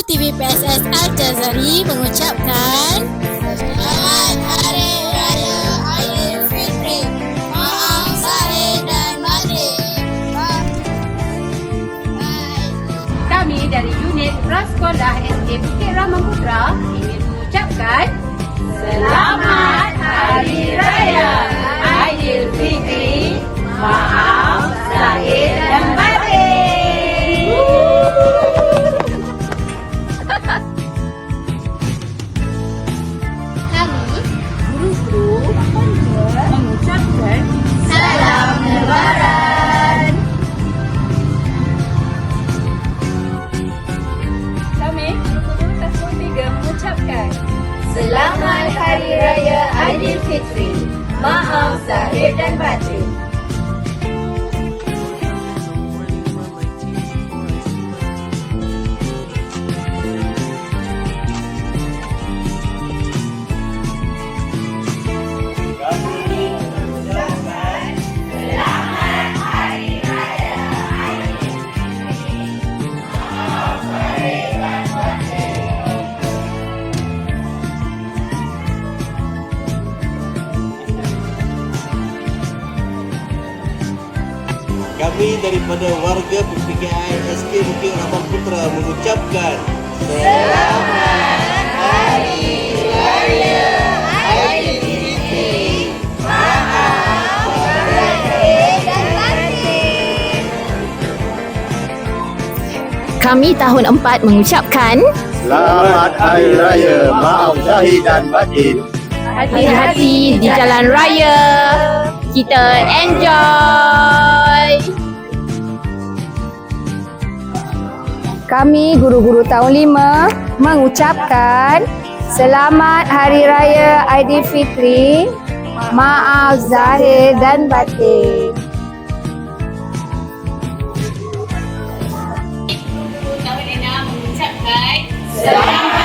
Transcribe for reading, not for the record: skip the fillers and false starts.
TV PSS Al-Jazari mengucapkan Selamat Hari Raya Aidilfitri. Maaf zahir dan batin. Kami dari unit Prasekolah SD Bukit Rahman Putra ingin mengucapkan Selamat Hari Raya Aidilfitri. Maaf zahir dan batin. Kami, guru-guru, Mengucapkan salam Lebaran. kami guru-guru Tasawuf 3 mengucapkan Selamat Hari Raya Aidilfitri. Maaf zahir dan batin. Kami daripada warga PPKI SK Bukit Rahman Putra mengucapkan Selamat Hari Raya Aidilfitri. Maaf zahir dan batin. Kami tahun 4 mengucapkan Selamat Hari Raya, maaf zahir dan batin. hati-hati di jalan raya. Kita enjoy. Kami guru-guru tahun 5 mengucapkan Selamat Hari Raya Aidilfitri. Maaf zahir dan batin. tahun 6 mengucapkan Selamat